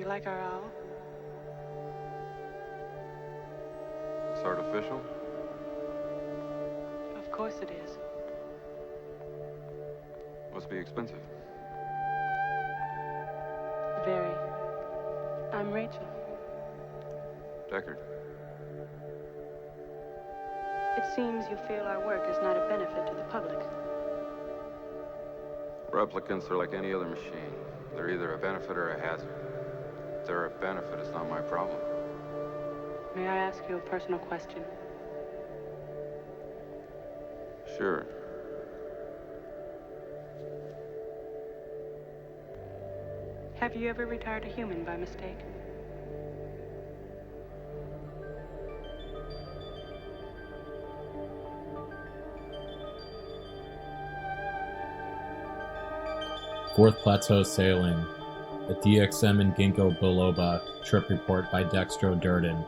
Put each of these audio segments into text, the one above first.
you like our owl? It's artificial? Of course it is. Must be expensive. Very. I'm Rachel. Deckard. It seems you feel our work is not a benefit to the public. Replicants are like any other machine. They're either a benefit or a hazard. If they're a benefit, it's not my problem. May I ask you a personal question? Sure. Have you ever retired a human by mistake? Fourth Plateau Sailing, a DXM and Ginkgo biloba trip report by Dextro Durden.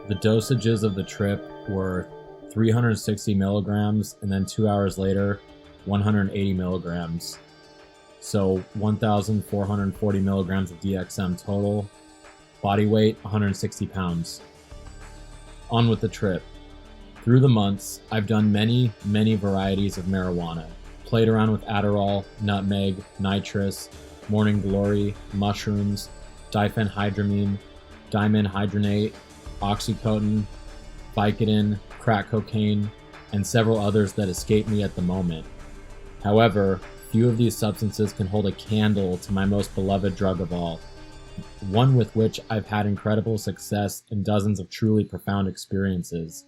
The dosages of the trip were 360 milligrams, and then 2 hours later, 180 milligrams. So 1,440 milligrams of DXM total. Body weight, 160 pounds. On with the trip. Through the months, I've done many varieties of marijuana. Played around with Adderall, nutmeg, nitrous, morning glory, mushrooms, diphenhydramine, dimenhydrinate, oxycodone, Vicodin, crack cocaine, and several others that escape me at the moment. However, few of these substances can hold a candle to my most beloved drug of all, one with which I've had incredible success and dozens of truly profound experiences,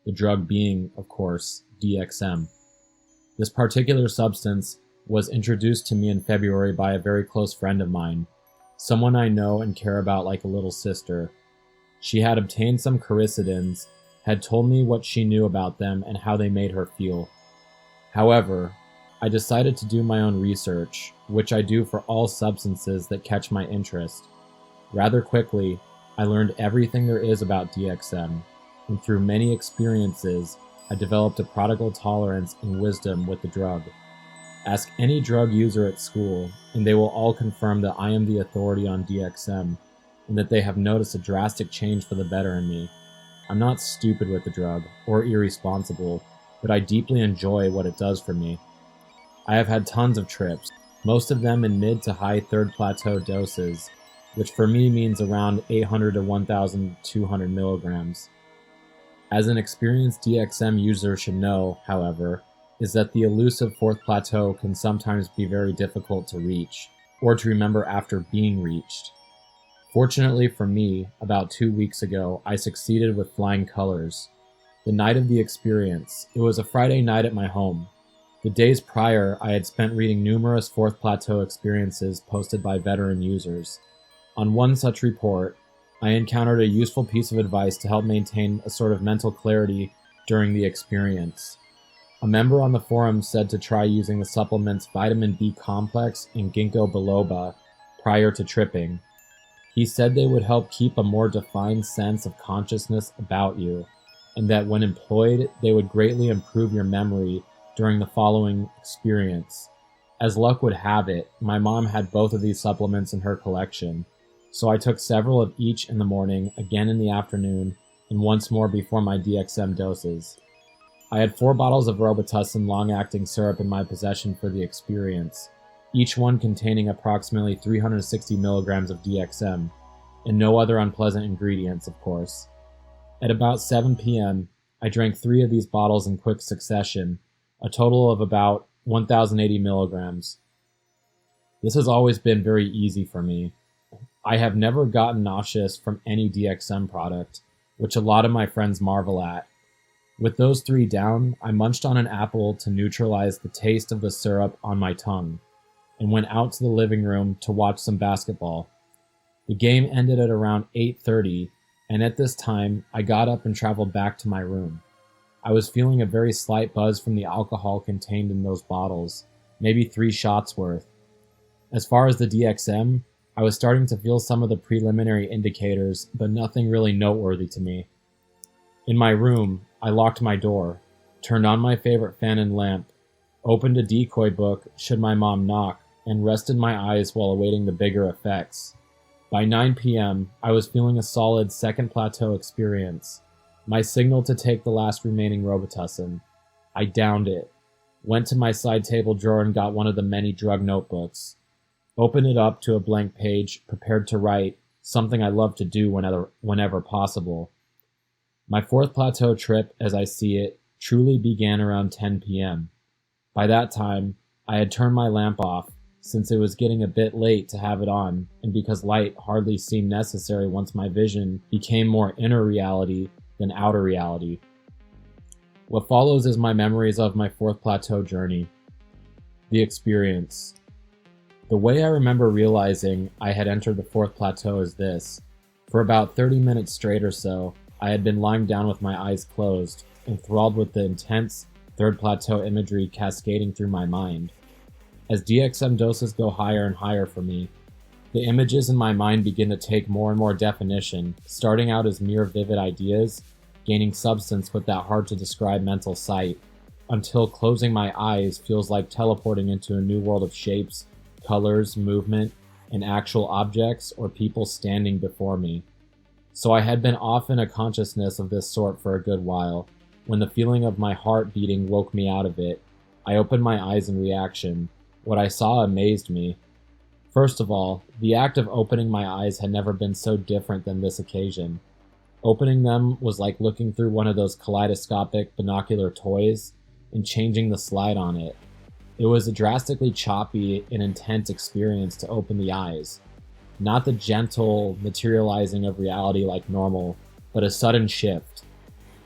the drug being, of course, DXM. This particular substance was introduced to me in February by a very close friend of mine, someone I know and care about like a little sister. She had obtained some coricidins, had told me what she knew about them and how they made her feel. However, I decided to do my own research, which I do for all substances that catch my interest. Rather quickly, I learned everything there is about DXM, and through many experiences, I developed a prodigal tolerance and wisdom with the drug. Ask any drug user at school, and they will all confirm that I am the authority on DXM, and that they have noticed a drastic change for the better in me. I'm not stupid with the drug, or irresponsible, but I deeply enjoy what it does for me. I have had tons of trips, most of them in mid to high third plateau doses, which for me means around 800 to 1,200 milligrams. As an experienced DXM user should know, however, is that the elusive fourth plateau can sometimes be very difficult to reach, or to remember after being reached. Fortunately for me, about 2 weeks ago, I succeeded with flying colors. The night of the experience, it was a Friday night at my home. The days prior, I had spent reading numerous fourth plateau experiences posted by veteran users. On one such report, I encountered a useful piece of advice to help maintain a sort of mental clarity during the experience. A member on the forum said to try using the supplements vitamin B complex and ginkgo biloba prior to tripping. He said they would help keep a more defined sense of consciousness about you, and that when employed, they would greatly improve your memory during the following experience. As luck would have it, my mom had both of these supplements in her collection, so I took several of each in the morning, again in the afternoon, and once more before my DXM doses. I had 4 bottles of Robitussin long-acting syrup in my possession for the experience, each one containing approximately 360 milligrams of DXM, and no other unpleasant ingredients, of course. At about 7 p.m., I drank 3 of these bottles in quick succession, a total of about 1,080 milligrams. This has always been very easy for me. I have never gotten nauseous from any DXM product, which a lot of my friends marvel at. With those 3 down, I munched on an apple to neutralize the taste of the syrup on my tongue, and went out to the living room to watch some basketball. The game ended at around 8:30, and at this time, I got up and traveled back to my room. I was feeling a very slight buzz from the alcohol contained in those bottles, maybe 3 shots worth. As far as the DXM, I was starting to feel some of the preliminary indicators, but nothing really noteworthy to me. In my room, I locked my door, turned on my favorite fan and lamp, opened a decoy book should my mom knock, and rested my eyes while awaiting the bigger effects. By 9 p.m., I was feeling a solid second plateau experience. My signal to take the last remaining Robitussin. I downed it. Went to my side table drawer and got one of the many drug notebooks. Opened it up to a blank page, prepared to write, something I love to do whenever possible. My fourth plateau trip, as I see it, truly began around 10 p.m. By that time, I had turned my lamp off, since it was getting a bit late to have it on, and because light hardly seemed necessary once my vision became more inner reality than outer reality. What follows is my memories of my fourth plateau journey. The experience. The way I remember realizing I had entered the fourth plateau is this. For about 30 minutes straight or so, I had been lying down with my eyes closed, enthralled with the intense third plateau imagery cascading through my mind. As DXM doses go higher and higher for me, the images in my mind begin to take more and more definition, starting out as mere vivid ideas, gaining substance with that hard-to-describe mental sight, until closing my eyes feels like teleporting into a new world of shapes, colors, movement, and actual objects or people standing before me. So I had been off in a consciousness of this sort for a good while. When the feeling of my heart beating woke me out of it, I opened my eyes in reaction. What I saw amazed me. First of all, the act of opening my eyes had never been so different than this occasion. Opening them was like looking through one of those kaleidoscopic binocular toys and changing the slide on it. It was a drastically choppy and intense experience to open the eyes. Not the gentle materializing of reality like normal, but a sudden shift.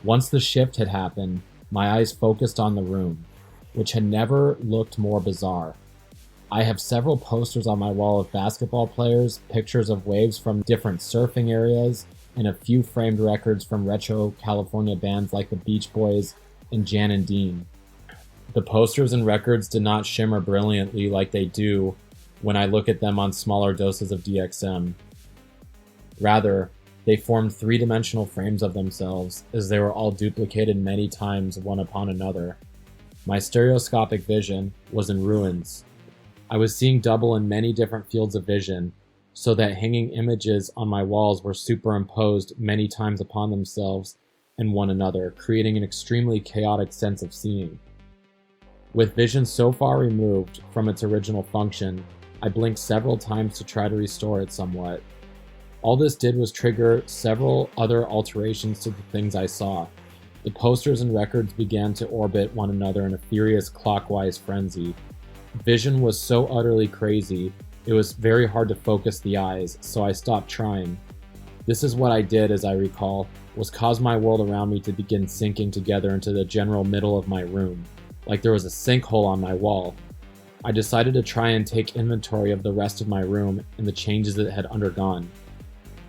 Once the shift had happened, my eyes focused on the room, which had never looked more bizarre. I have several posters on my wall of basketball players, pictures of waves from different surfing areas, and a few framed records from retro California bands like the Beach Boys and Jan and Dean. The posters and records did not shimmer brilliantly like they do when I look at them on smaller doses of DXM. Rather, they formed three-dimensional frames of themselves, as they were all duplicated many times one upon another. My stereoscopic vision was in ruins. I was seeing double in many different fields of vision, so that hanging images on my walls were superimposed many times upon themselves and one another, creating an extremely chaotic sense of seeing. With vision so far removed from its original function, I blinked several times to try to restore it somewhat. All this did was trigger several other alterations to the things I saw. The posters and records began to orbit one another in a furious clockwise frenzy. Vision was so utterly crazy, it was very hard to focus the eyes, so I stopped trying. This is what I did, as I recall, was cause my world around me to begin sinking together into the general middle of my room, like there was a sinkhole on my wall. I decided to try and take inventory of the rest of my room and the changes it had undergone.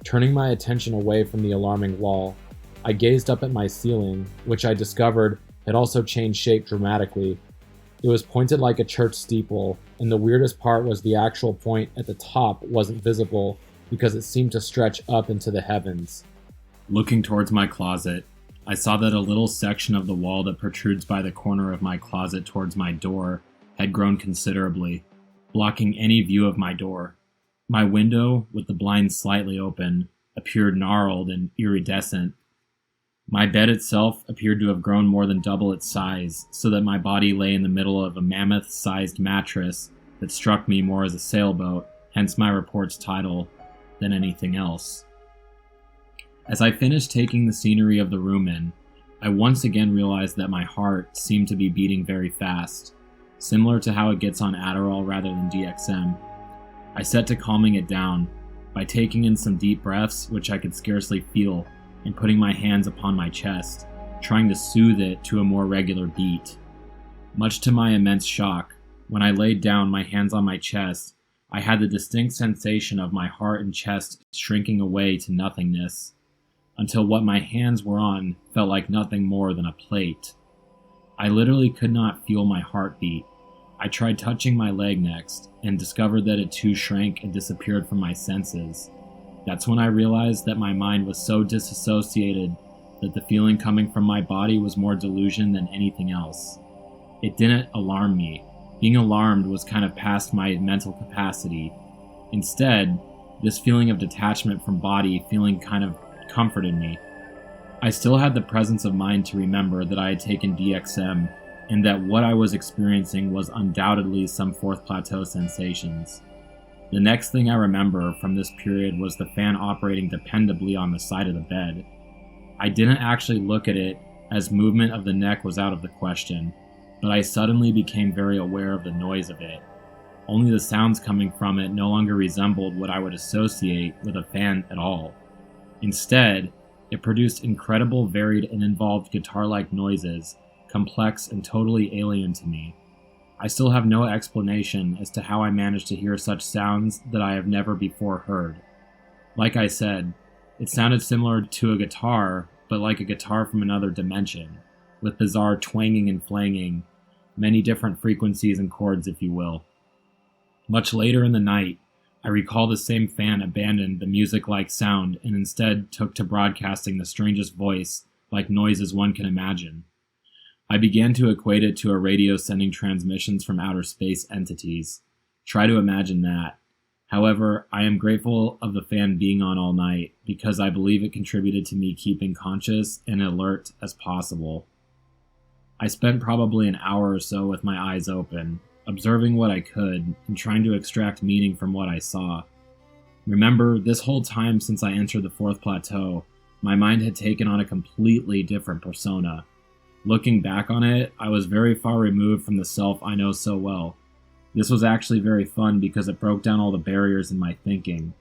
Turning my attention away from the alarming wall, I gazed up at my ceiling, which I discovered had also changed shape dramatically. It was pointed like a church steeple, and the weirdest part was the actual point at the top wasn't visible because it seemed to stretch up into the heavens. Looking towards my closet, I saw that a little section of the wall that protrudes by the corner of my closet towards my door had grown considerably, blocking any view of my door. My window, with the blinds slightly open, appeared gnarled and iridescent. My bed itself appeared to have grown more than double its size, so that my body lay in the middle of a mammoth-sized mattress that struck me more as a sailboat, hence my report's title, than anything else. As I finished taking the scenery of the room in, I once again realized that my heart seemed to be beating very fast, similar to how it gets on Adderall rather than DXM. I set to calming it down by taking in some deep breaths, which I could scarcely feel, and putting my hands upon my chest, trying to soothe it to a more regular beat. Much to my immense shock, when I laid down my hands on my chest, I had the distinct sensation of my heart and chest shrinking away to nothingness, until what my hands were on felt like nothing more than a plate. I literally could not feel my heartbeat. I tried touching my leg next, and discovered that it too shrank and disappeared from my senses. That's when I realized that my mind was so disassociated that the feeling coming from my body was more delusion than anything else. It didn't alarm me. Being alarmed was kind of past my mental capacity. Instead, This feeling of detachment from body feeling kind of comforted me. I still had the presence of mind to remember that I had taken DXM and that what I was experiencing was undoubtedly some fourth plateau sensations. The next thing I remember from this period was the fan operating dependably on the side of the bed. I didn't actually look at it, as movement of the neck was out of the question, but I suddenly became very aware of the noise of it. Only the sounds coming from it no longer resembled what I would associate with a fan at all. Instead, it produced incredible, varied, and involved guitar-like noises, complex and totally alien to me. I still have no explanation as to how I managed to hear such sounds that I have never before heard. Like I said, it sounded similar to a guitar, but like a guitar from another dimension, with bizarre twanging and flanging, many different frequencies and chords, if you will. Much later in the night, I recall the same fan abandoned the music-like sound and instead took to broadcasting the strangest voice-like noises one can imagine. I began to equate it to a radio sending transmissions from outer space entities. Try to imagine that. However, I am grateful of the fan being on all night because I believe it contributed to me keeping conscious and alert as possible. I spent probably an hour or so with my eyes open, observing what I could and trying to extract meaning from what I saw. Remember, this whole time since I entered the fourth plateau, my mind had taken on a completely different persona. Looking back on it, I was very far removed from the self I know so well. This was actually very fun because it broke down all the barriers in my thinking.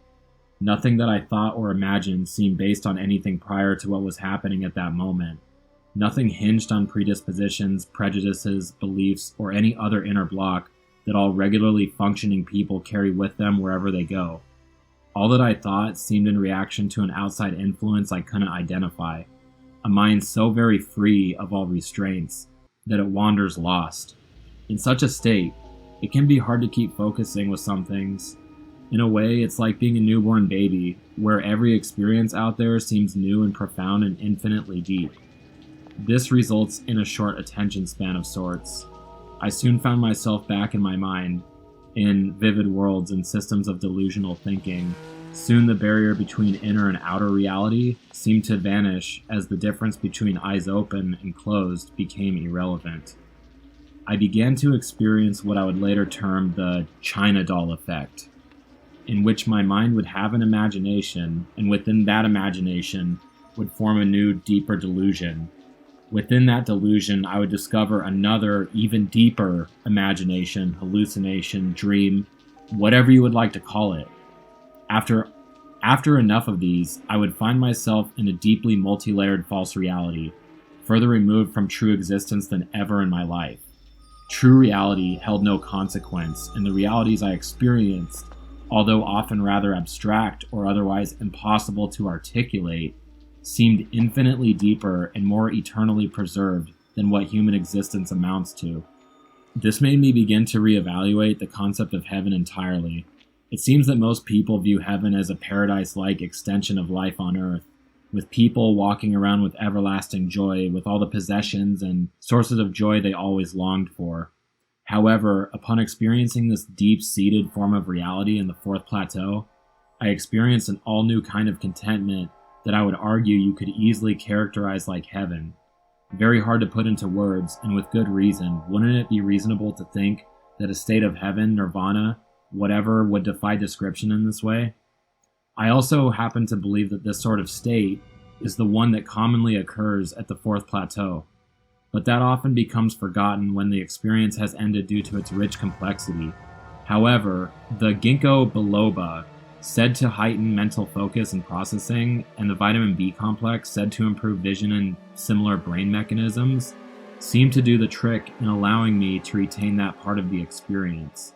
Nothing that I thought or imagined seemed based on anything prior to what was happening at that moment. Nothing hinged on predispositions, prejudices, beliefs, or any other inner block that all regularly functioning people carry with them wherever they go. All that I thought seemed in reaction to an outside influence I couldn't identify. A mind so very free of all restraints that it wanders lost. In such a state, it can be hard to keep focusing with some things. In a way, it's like being a newborn baby, where every experience out there seems new and profound and infinitely deep. This results in a short attention span of sorts. I soon found myself back in my mind, in vivid worlds and systems of delusional thinking. Soon the barrier between inner and outer reality seemed to vanish as the difference between eyes open and closed became irrelevant. I began to experience what I would later term the Chinadoll Effect, in which my mind would have an imagination, and within that imagination would form a new, deeper delusion. Within that delusion, I would discover another, even deeper imagination, hallucination, dream, whatever you would like to call it. After enough of these, I would find myself in a deeply multi-layered false reality, further removed from true existence than ever in my life. True reality held no consequence, and the realities I experienced, although often rather abstract or otherwise impossible to articulate, seemed infinitely deeper and more eternally preserved than what human existence amounts to. This made me begin to reevaluate the concept of heaven entirely. It seems that most people view heaven as a paradise-like extension of life on earth, with people walking around with everlasting joy, with all the possessions and sources of joy they always longed for. However, upon experiencing this deep-seated form of reality in the fourth plateau, I experienced an all-new kind of contentment that I would argue you could easily characterize like heaven. Very hard to put into words, and with good reason. Wouldn't it be reasonable to think that a state of heaven, nirvana, whatever, would defy description in this way? I also happen to believe that this sort of state is the one that commonly occurs at the fourth plateau, but that often becomes forgotten when the experience has ended due to its rich complexity. However, the ginkgo biloba, said to heighten mental focus and processing, and the vitamin B complex, said to improve vision and similar brain mechanisms, seem to do the trick in allowing me to retain that part of the experience.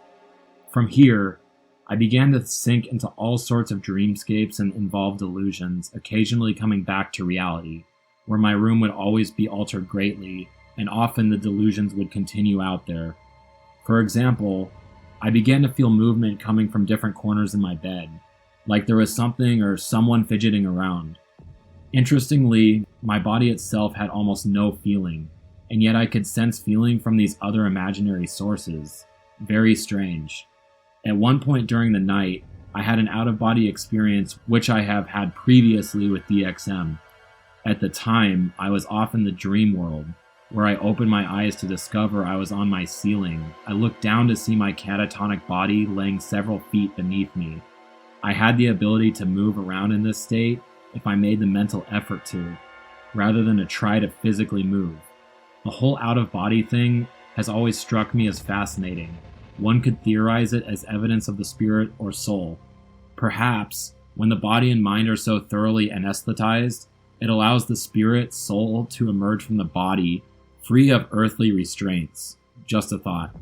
From here, I began to sink into all sorts of dreamscapes and involved delusions, occasionally coming back to reality, where my room would always be altered greatly, and often the delusions would continue out there. For example, I began to feel movement coming from different corners in my bed, like there was something or someone fidgeting around. Interestingly, my body itself had almost no feeling, and yet I could sense feeling from these other imaginary sources. Very strange. At one point during the night, I had an out-of-body experience which I have had previously with DXM. At the time, I was off in the dream world, where I opened my eyes to discover I was on my ceiling. I looked down to see my catatonic body laying several feet beneath me. I had the ability to move around in this state if I made the mental effort to, rather than to try to physically move. The whole out-of-body thing has always struck me as fascinating. One could theorize it as evidence of the spirit or soul. Perhaps, when the body and mind are so thoroughly anesthetized, it allows the spirit, soul, to emerge from the body, free of earthly restraints. Just a thought.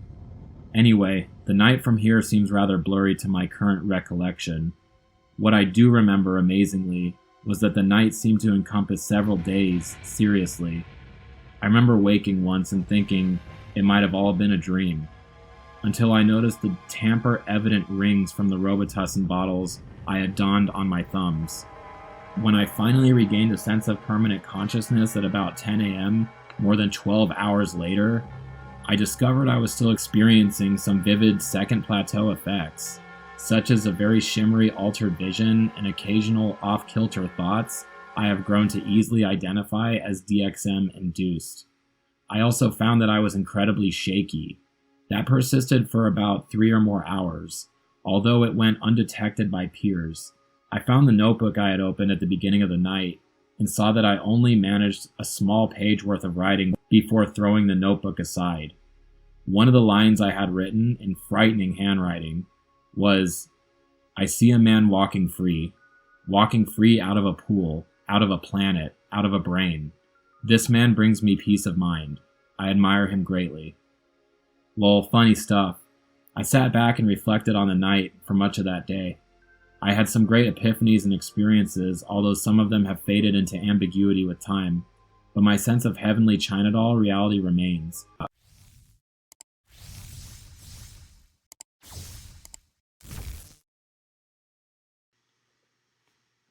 Anyway, the night from here seems rather blurry to my current recollection. What I do remember, amazingly, was that the night seemed to encompass several days, seriously. I remember waking once and thinking it might have all been a dream, until I noticed the tamper-evident rings from the Robitussin bottles I had donned on my thumbs. When I finally regained a sense of permanent consciousness at about 10 a.m., more than 12 hours later, I discovered I was still experiencing some vivid second plateau effects, such as a very shimmery altered vision and occasional off-kilter thoughts I have grown to easily identify as DXM-induced. I also found that I was incredibly shaky. That persisted for about 3 or more hours, although it went undetected by peers. I found the notebook I had opened at the beginning of the night and saw that I only managed a small page worth of writing before throwing the notebook aside. One of the lines I had written in frightening handwriting was, "I see a man walking free out of a pool, out of a planet, out of a brain. This man brings me peace of mind. I admire him greatly." Lol, funny stuff. I sat back and reflected on the night for much of that day. I had some great epiphanies and experiences, although some of them have faded into ambiguity with time, but my sense of heavenly Chinadoll reality remains.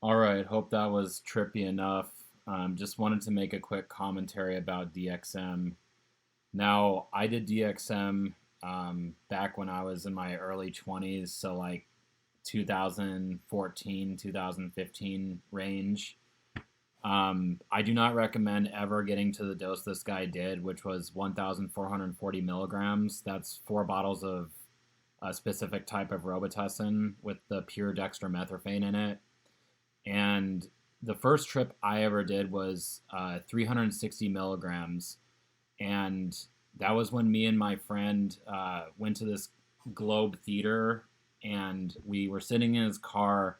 Alright, hope that was trippy enough. Just wanted to make a quick commentary about DXM. Now, I did DXM back when I was in my early 20s, so like 2014, 2015 range. I do not recommend ever getting to the dose this guy did, which was 1,440 milligrams. That's 4 bottles of a specific type of Robitussin with the pure dextromethorphan in it. And the first trip I ever did was 360 milligrams. And that was when me and my friend went to this Globe Theater, and we were sitting in his car,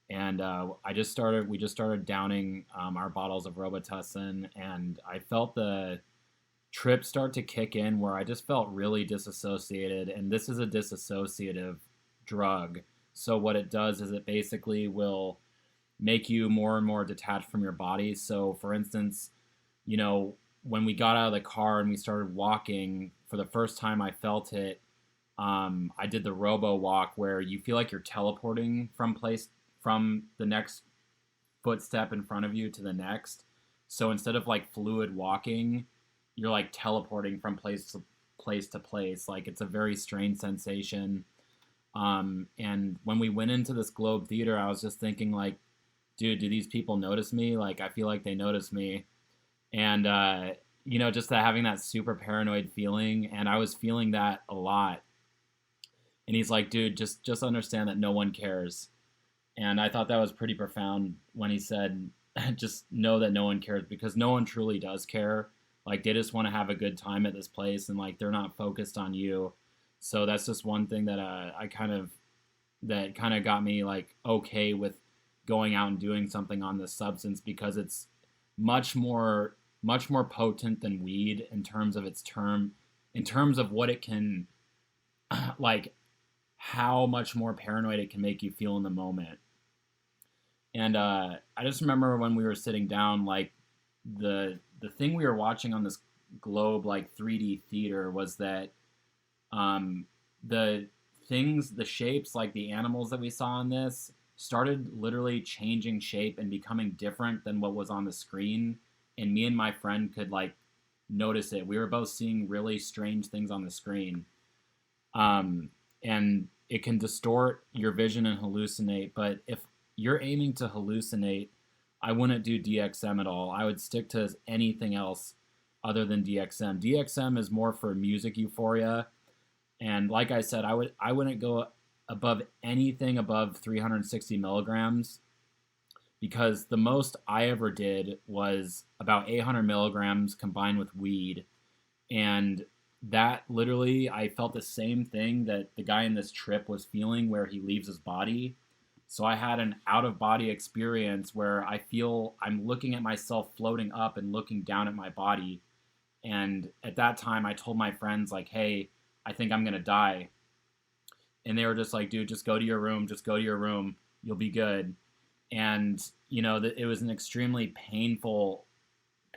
and we just started downing our bottles of Robitussin, and I felt the trip start to kick in where I just felt really disassociated, and this is a dissociative drug. So what it does is it basically will make you more and more detached from your body. So for instance, you know, when we got out of the car and we started walking, for the first time I felt it. I did the robo walk where you feel like you're teleporting from the next footstep in front of you to the next. So instead of like fluid walking, you're like teleporting from place to place. Like, it's a very strange sensation. And when we went into this Globe Theater, I was just thinking like, dude, do these people notice me? Like, I feel like they notice me. And, you know, just having that super paranoid feeling. And I was feeling that a lot. And he's like, dude, just understand that no one cares. And I thought that was pretty profound when he said, just know that no one cares, because no one truly does care. Like, they just want to have a good time at this place, and like, they're not focused on you. So that's just one thing that that kind of got me like okay with going out and doing something on this substance, because it's much more potent than weed in terms of in terms of what it can, like, how much more paranoid it can make you feel in the moment. And I just remember when we were sitting down, like, the thing we were watching on this Globe, like, 3D theater was that the shapes, like the animals that we saw in this, started literally changing shape and becoming different than what was on the screen. And me and my friend could, like, notice it. We were both seeing really strange things on the screen. And it can distort your vision and hallucinate. But if you're aiming to hallucinate, I wouldn't do DXM at all. I would stick to anything else other than DXM. DXM is more for music euphoria, and like I said, I wouldn't go above anything above 360 milligrams, because the most I ever did was about 800 milligrams combined with weed, and that literally, I felt the same thing that the guy in this trip was feeling where he leaves his body. So I had an out-of-body experience where I feel I'm looking at myself floating up and looking down at my body. And at that time, I told my friends, like, hey, I think I'm going to die. And they were just like, dude, just go to your room. Just go to your room. You'll be good. And, you know, it was an extremely painful,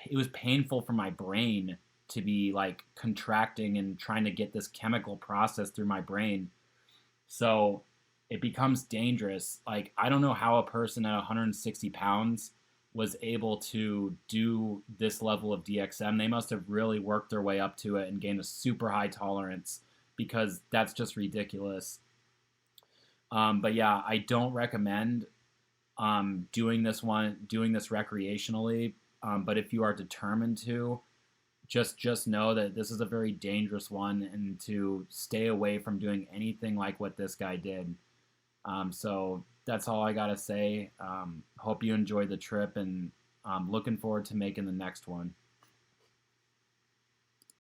it was painful for my brain to be like contracting and trying to get this chemical process through my brain. So it becomes dangerous. Like, I don't know how a person at 160 pounds was able to do this level of DXM. They must have really worked their way up to it and gained a super high tolerance, because that's just ridiculous. But yeah, I don't recommend doing this recreationally. But if you are determined to, just know that this is a very dangerous one, and to stay away from doing anything like what this guy did. So that's all I gotta say. Hope you enjoyed the trip, and looking forward to making the next one.